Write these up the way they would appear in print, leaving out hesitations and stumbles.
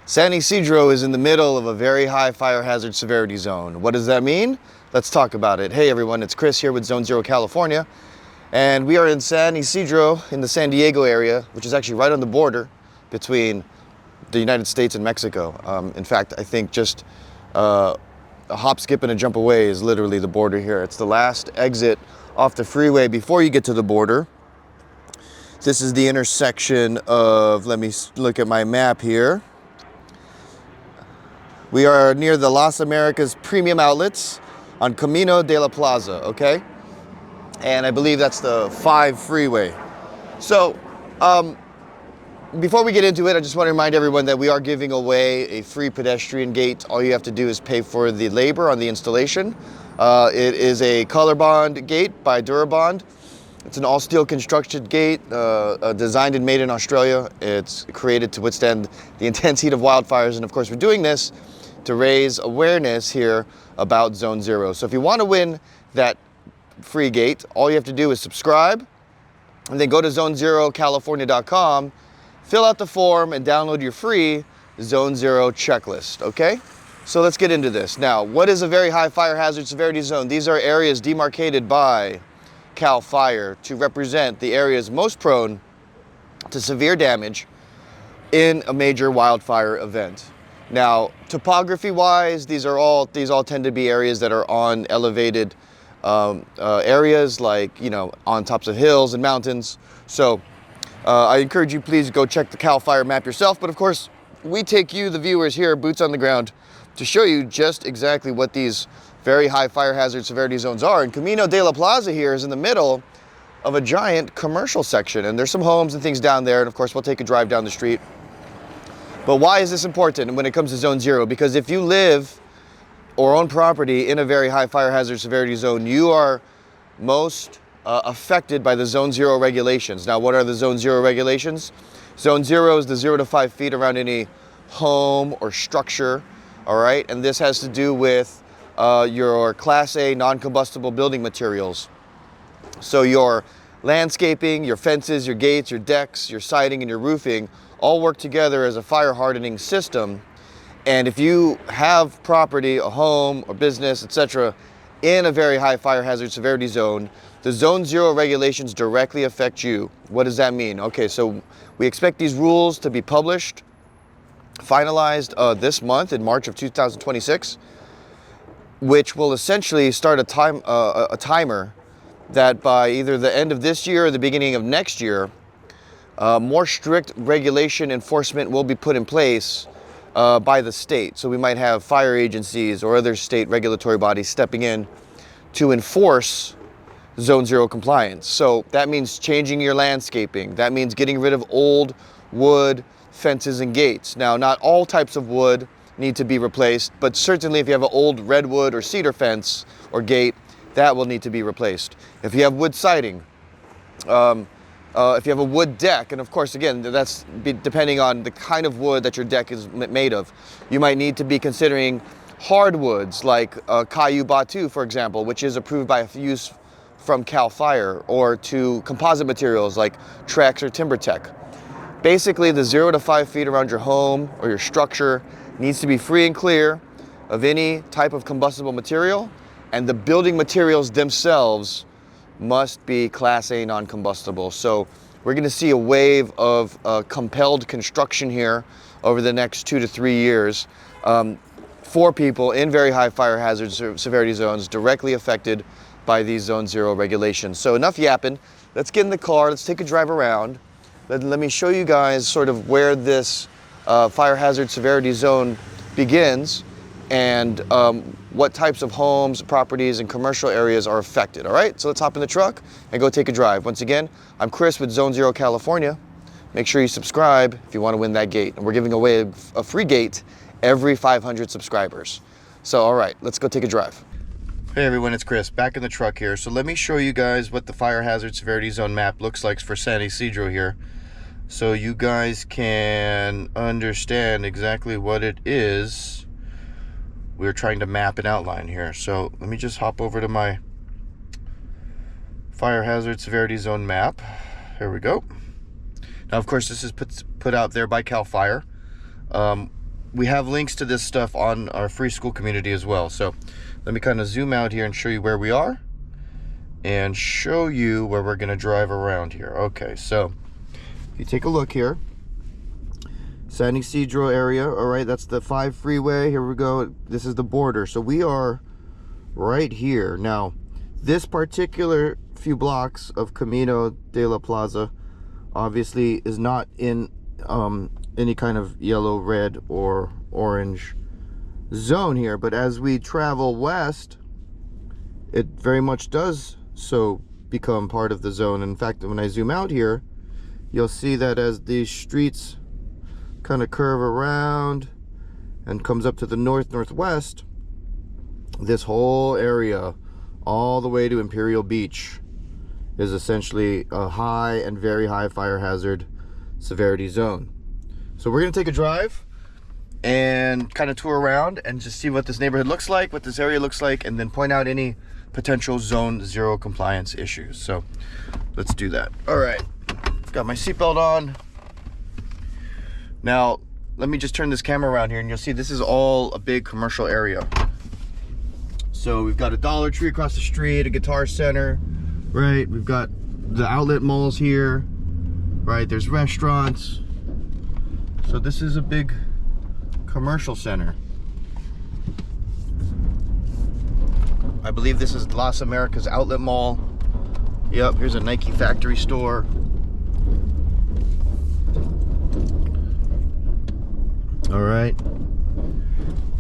San Ysidro is in the middle of a very high fire hazard severity zone. What does that mean? Let's talk about it. Hey everyone, it's Chris here with Zone Zero California, and we are in San Ysidro in the San Diego area, which is actually right on the border between the United States and Mexico. In fact, I think just a hop, skip, and a jump away is literally the border here. It's the last exit off the freeway before you get to the border. This is the intersection of, let me look at my map here. We are near the Las Americas Premium Outlets on Camino de la Plaza, okay? And I believe that's the 5 freeway. So, before we get into it, I just want to remind everyone that we are giving away a free pedestrian gate. All you have to do is pay for the labor on the installation. It is a color bond gate by Durabond. It's an all-steel construction gate, designed and made in Australia. It's created to withstand the intense heat of wildfires, and of course we're doing this to raise awareness here about Zone Zero. So if you want to win that free gate, all you have to do is subscribe, and then go to zonezerocalifornia.com, fill out the form, and download your free Zone Zero checklist, okay? So let's get into this. Now, what is a very high fire hazard severity zone? These are areas demarcated by CAL FIRE to represent the areas most prone to severe damage in a major wildfire event. Now, topography-wise, these all tend to be areas that are on elevated areas, like, you know, on tops of hills and mountains. So I encourage you, please go check the CAL FIRE map yourself. But of course, we take you, the viewers here, boots on the ground, to show you just exactly what these very high fire hazard severity zones are. And Camino de la Plaza here is in the middle of a giant commercial section, and there's some homes and things down there, and of course we'll take a drive down the street. But why is this important when it comes to Zone Zero? Because if you live or own property in a very high fire hazard severity zone, you are most affected by the Zone Zero regulations. Now, what are the Zone Zero regulations? Zone Zero is the 0 to 5 feet around any home or structure, all right? And this has to do with your Class A non-combustible building materials. So your landscaping, your fences, your gates, your decks, your siding, and your roofing all work together as a fire hardening system. And if you have property, a home or business, etc., in a very high fire hazard severity zone, the Zone Zero regulations directly affect you. What does that mean? Okay, so we expect these rules to be published, finalized this month in March of 2026, which will essentially start a timer that by either the end of this year or the beginning of next year, more strict regulation enforcement will be put in place by the state. So we might have fire agencies or other state regulatory bodies stepping in to enforce Zone Zero compliance. So that means changing your landscaping. That means getting rid of old wood fences and gates. Now, not all types of wood need to be replaced, but certainly if you have an old redwood or cedar fence or gate, that will need to be replaced. If you have wood siding, if you have a wood deck, and of course, again, that's depending on the kind of wood that your deck is made of. You might need to be considering hardwoods like Caillou Batu, for example, which is approved by use from CAL FIRE, or to composite materials like Trex or TimberTech. Basically, the 0 to 5 feet around your home or your structure needs to be free and clear of any type of combustible material, and the building materials themselves must be Class A non-combustible. So we're going to see a wave of compelled construction here over the next 2 to 3 years for people in very high fire hazard severity zones directly affected by these Zone Zero regulations. So enough yapping. Let's get in the car. Let's take a drive around. Let me show you guys sort of where this fire hazard severity zone begins, and what types of homes, properties, and commercial areas are affected. All right, so let's hop in the truck and go take a drive. Once again, I'm Chris with Zone Zero California. Make sure you subscribe if you want to win that gate. And we're giving away a free gate every 500 subscribers. So, all right, let's go take a drive. Hey everyone, it's Chris, back in the truck here. So let me show you guys what the fire hazard severity zone map looks like for San Ysidro here, so you guys can understand exactly what it is we're trying to map and outline here. So let me just hop over to my fire hazard severity zone map. Here we go. Now, of course, this is put out there by CAL FIRE. we have links to this stuff on our free school community as well. So let me kind of zoom out here and show you where we are and show you where we're going to drive around here. Okay, so if you take a look here, San Ysidro area, all right, that's the 5 freeway. Here we go. This is the border. So we are right here. Now, this particular few blocks of Camino de la Plaza obviously is not in any kind of yellow, red, or orange zone here, but as we travel west, it very much does so become part of the zone. In fact, when I zoom out here, you'll see that as these streets kind of curve around and comes up to the northwest, this whole area all the way to Imperial Beach is essentially a high and very high fire hazard severity zone. So we're going to take a drive and kind of tour around and just see what this neighborhood looks like, what this area looks like, and then point out any potential zone 0 compliance issues. So let's do that. All right, got my seatbelt on. Now let me just turn this camera around here and you'll see this is all a big commercial area. So we've got a Dollar Tree across the street, a Guitar Center, right? We've got the outlet malls here, right? There's restaurants. So this is a big commercial center. I believe this is Las Americas Outlet Mall. Yep, here's a Nike factory store. All right.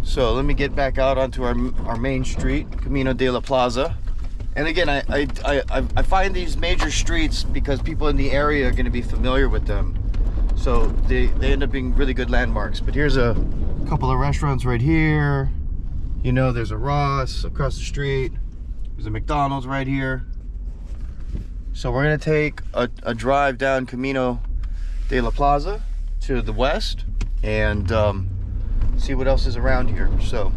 So let me get back out onto our main street, Camino de la Plaza. And again, I find these major streets because people in the area are going to be familiar with them. So they end up being really good landmarks. But here's a couple of restaurants right here. You know, there's a Ross across the street. There's a McDonald's right here. So we're going to take a drive down Camino de la Plaza to the west and see what else is around here. So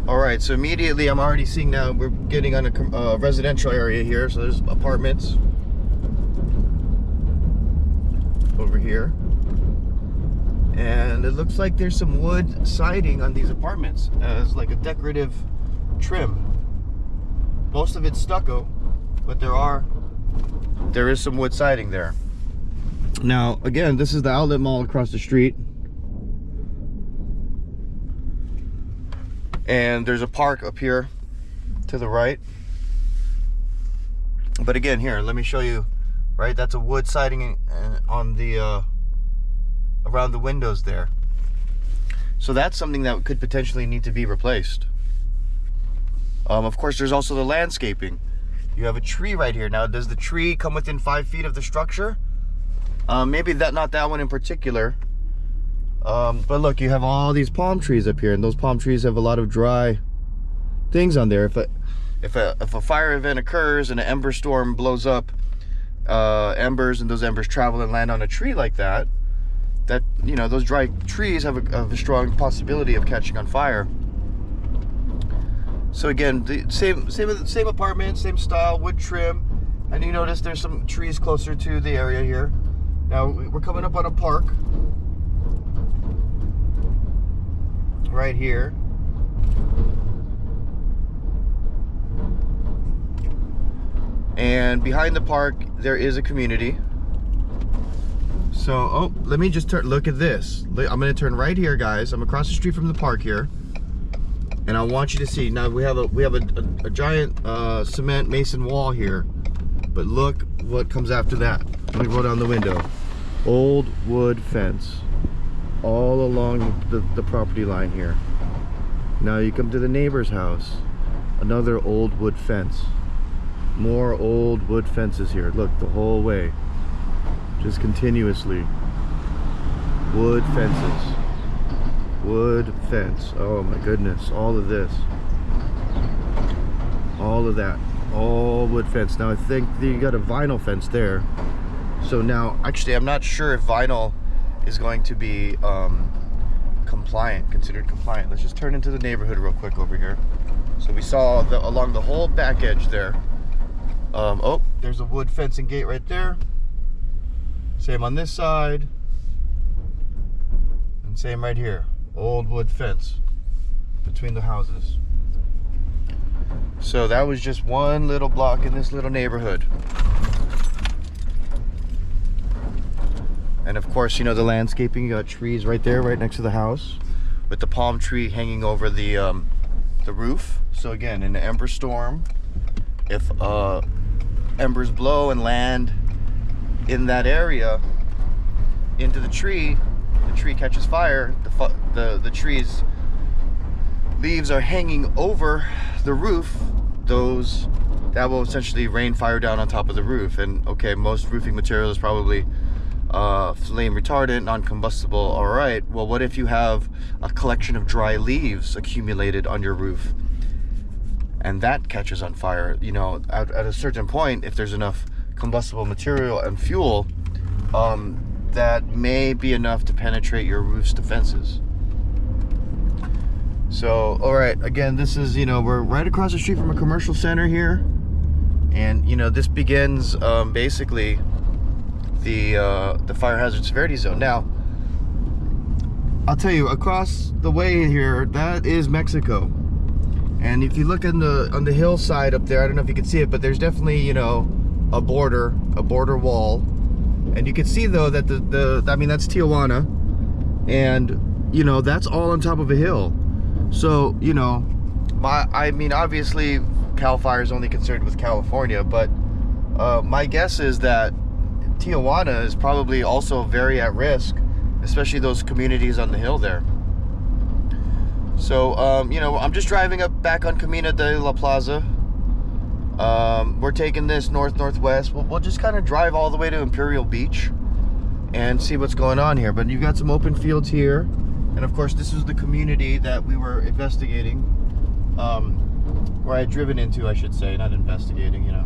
all right, so immediately I'm already seeing now we're getting on a residential area here. So there's apartments over here, and it looks like there's some wood siding on these apartments as like a decorative trim. Most of it's stucco, but there is some wood siding there. Now again, this is the outlet mall across the street, and there's a park up here to the right. But again, here, let me show you, right? That's a wood siding on the around the windows there. So that's something that could potentially need to be replaced. Of course, there's also the landscaping. You have a tree right here. Now, does the tree come within 5 feet of the structure? Maybe not that one in particular. But look, you have all these palm trees up here, and those palm trees have a lot of dry things on there. If a fire event occurs and an ember storm blows up embers, and those embers travel and land on a tree like that, you know, those dry trees have a strong possibility of catching on fire. So again, the same apartment, same style, wood trim, and you notice there's some trees closer to the area here. Now we're coming up on a park right here. And behind the park there is a community. So, oh, let me just look at this. I'm gonna turn right here, guys. I'm across the street from the park here, and I want you to see. Now we have a giant cement mason wall here, but look what comes after that. Let me roll down the window. Old wood fence all along the property line here. Now you come to the neighbor's house, another old wood fence. More old wood fences here. Look, the whole way, just continuously wood fences. Wood fence. Oh my goodness, all of this, all of that, all wood fence. Now I think you got a vinyl fence there. So now, actually, I'm not sure if vinyl is going to be considered compliant. Let's just turn into the neighborhood real quick over here. So we saw along the whole back edge there. Oh, there's a wood fencing gate right there. Same on this side. And same right here, old wood fence between the houses. So that was just one little block in this little neighborhood. And of course, you know, the landscaping, you got trees right there, right next to the house, with the palm tree hanging over the roof. So again, in an ember storm, if embers blow and land in that area into the tree catches fire, the tree's leaves are hanging over the roof, that will essentially rain fire down on top of the roof. And okay, most roofing material is probably flame retardant, non-combustible, all right. Well, what if you have a collection of dry leaves accumulated on your roof and that catches on fire? You know, at a certain point, if there's enough combustible material and fuel, that may be enough to penetrate your roof's defenses. So, all right, again, this is, you know, we're right across the street from a commercial center here, and you know, this begins basically the fire hazard severity zone. Now, I'll tell you, across the way here, that is Mexico. And if you look on the hillside up there, I don't know if you can see it, but there's definitely, you know, a border wall. And you can see though that I mean, that's Tijuana, and you know, that's all on top of a hill. So, you know, I mean, obviously CAL FIRE is only concerned with California, but my guess is that Tijuana is probably also very at risk, especially those communities on the hill there. So, you know, I'm just driving up back on Camino de la Plaza. We're taking this northwest. We'll just kind of drive all the way to Imperial Beach and see what's going on here. But you've got some open fields here. And of course, this is the community that we were investigating, or I had driven into, I should say, not investigating, you know.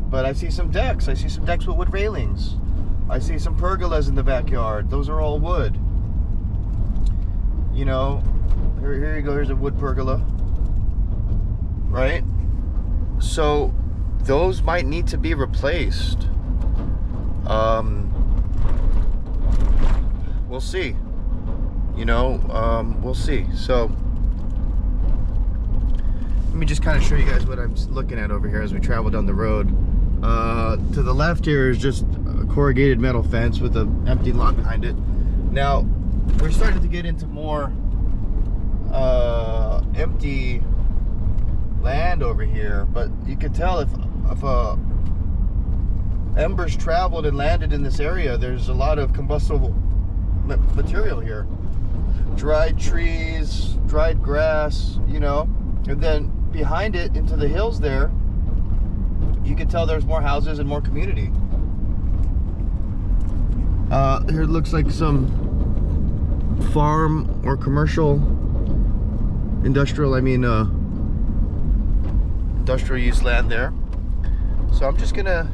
But I see some decks. I see some decks with wood railings. I see some pergolas in the backyard. Those are all wood. You know, here you go. Here's a wood pergola, right? So those might need to be replaced. We'll see. You know, we'll see. So let me just kind of show you guys what I'm looking at over here as we travel down the road. To the left here is just a corrugated metal fence with an empty lot behind it. Now, we're starting to get into more empty land over here, but you can tell if embers traveled and landed in this area, there's a lot of combustible material here. Dried trees, dried grass, you know, and then behind it into the hills there, you can tell there's more houses and more community. Here it looks like some farm or commercial, industrial use land there. So I'm just gonna,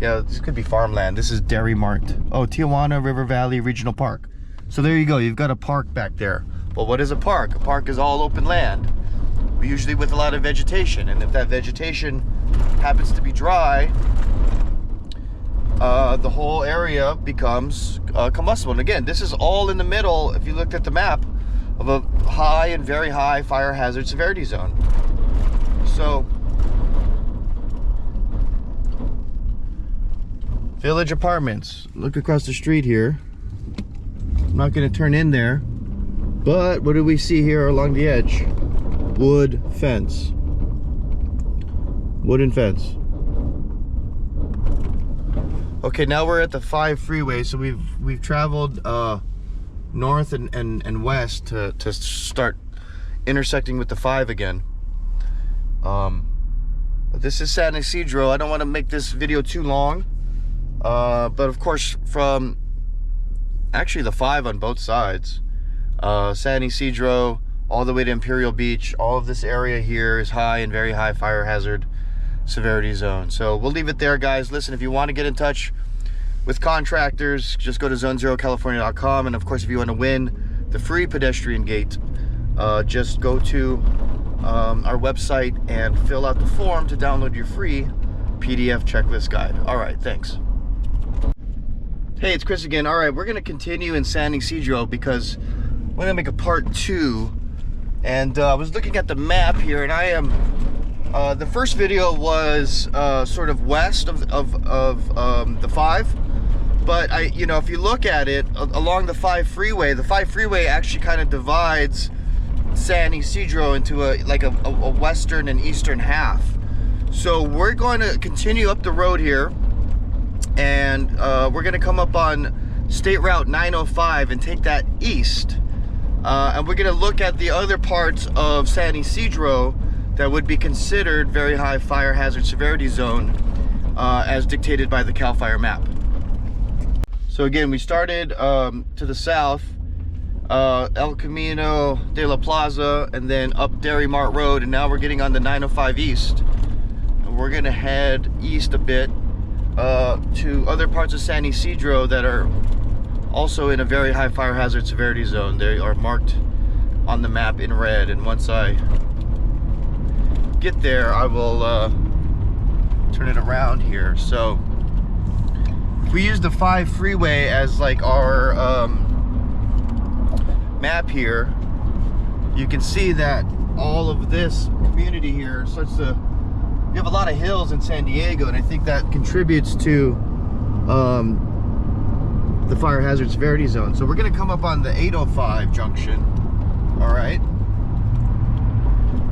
yeah, this could be farmland. This is Dairy Mart. Oh, Tijuana River Valley Regional Park. So there you go, you've got a park back there. Well, what is a park? A park is all open land, usually with a lot of vegetation. And if that vegetation happens to be dry, the whole area becomes combustible. And again, this is all in the middle, if you looked at the map, of a high and very high fire hazard severity zone. So, Village Apartments. Look across the street here. I'm not going to turn in there, but what do we see here along the edge? Wood fence. Wooden fence. Okay, now we're at the 5 freeway, so we've traveled north and west to start intersecting with the 5 again. This is San Ysidro. I don't want to make this video too long, but of course, from actually the 5 on both sides, San Ysidro all the way to Imperial Beach, all of this area here is high and very high fire hazard severity zone. So we'll leave it there, guys. Listen, if you want to get in touch with contractors, just go to zonezerocalifornia.com. And of course, if you want to win the free pedestrian gate, just go to our website and fill out the form to download your free PDF checklist guide. All right, thanks. Hey, it's Chris again. All right, we're gonna continue in San Ysidro because we're gonna make a part 2. And I was looking at the map here, and I am. The first video was sort of west of the 5, but if you look at it along the 5 freeway, the 5 freeway actually kind of divides San Ysidro into a western and eastern half. So we're going to continue up the road here. And we're going to come up on State Route 905 and take that east. And we're going to look at the other parts of San Ysidro that would be considered very high fire hazard severity zone as dictated by the CAL FIRE map. So again, we started to the south, El Camino de la Plaza, and then up Dairy Mart Road, and now we're getting on the 905 east. And we're going to head east a bit to other parts of San Ysidro that are also in a very high fire hazard severity zone. They are marked on the map in red, and once I get there I will turn it around here. So if we use the 5 freeway as like our map here, you can see that all of this community here starts to, you have a lot of hills in San Diego, and I think that contributes to the fire hazard severity zone. So we're going to come up on the 805 junction, all right,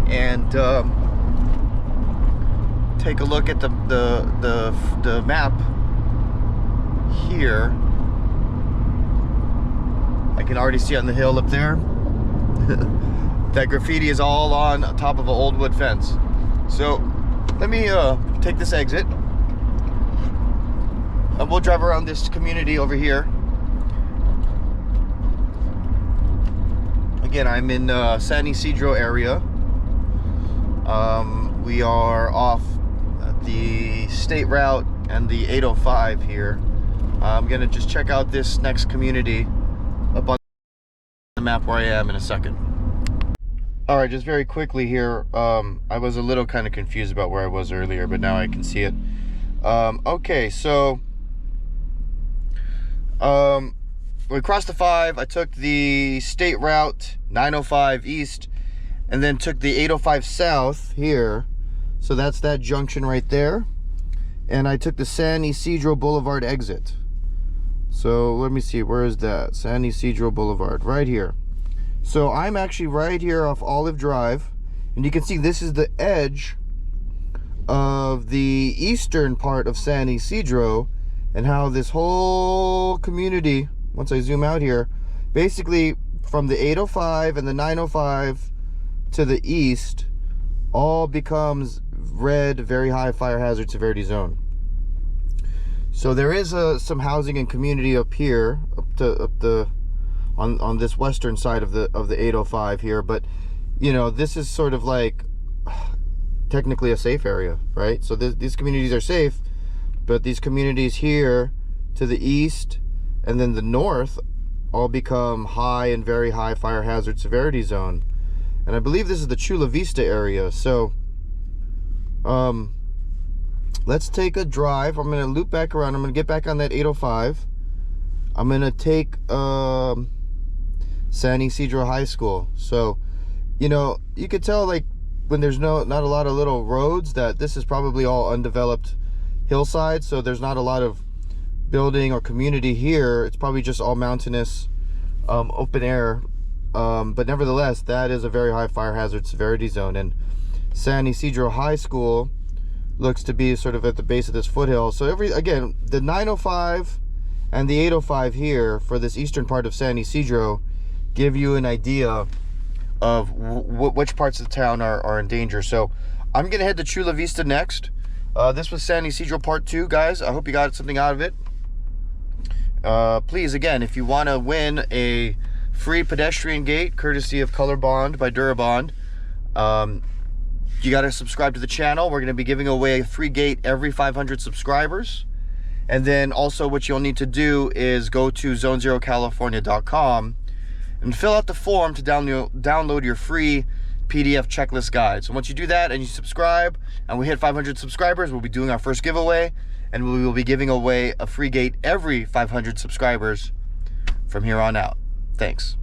and take a look at the map here. I can already see on the hill up there that graffiti is all on top of an old wood fence. So let me take this exit, and we'll drive around this community over here. Again, I'm in San Ysidro area. We are off the state route and the 805 here. I'm gonna just check out this next community up on the map where I am in a second. All right, just very quickly here, I was a little kind of confused about where I was earlier, but now I can see it. Okay, so we crossed the 5. I took the state route 905 east, and then took the 805 south here. So that's that junction right there. And I took the San Ysidro Boulevard exit. So let me see, where is that? San Ysidro Boulevard, right here. So I'm actually right here off Olive Drive, and you can see this is the edge of the eastern part of San Ysidro, and how this whole community, once I zoom out here, basically from the 805 and the 905 to the east, all becomes red, very high fire hazard severity zone. So there is some housing and community up here, on this western side of the 805 here, but this is sort of like technically a safe area, right? So these communities are safe, but these communities here to the east and then the north all become high and very high fire hazard severity zone. And I believe this is the Chula Vista area. So let's take a drive. I'm gonna loop back around. I'm gonna get back on that 805. I'm gonna take San Ysidro High School. So you could tell, like, when there's not a lot of little roads, that this is probably all undeveloped hillside. So there's not a lot of building or community here. It's probably just all mountainous, open air, but nevertheless, that is a very high fire hazard severity zone. And San Ysidro High School looks to be sort of at the base of this foothill. So again, the 905 and the 805 here for this eastern part of San Ysidro give you an idea of which parts of the town are in danger. So I'm gonna head to Chula Vista next. This was San Ysidro part 2, guys. I hope you got something out of it. Please, again, if you want to win a free pedestrian gate courtesy of Color Bond by Durabond, you got to subscribe to the channel. We're going to be giving away a free gate every 500 subscribers. And then also what you'll need to do is go to zonezerocalifornia.com and fill out the form to download your free PDF checklist guide. So once you do that and you subscribe and we hit 500 subscribers, we'll be doing our first giveaway. and we will be giving away a free gate every 500 subscribers from here on out. Thanks.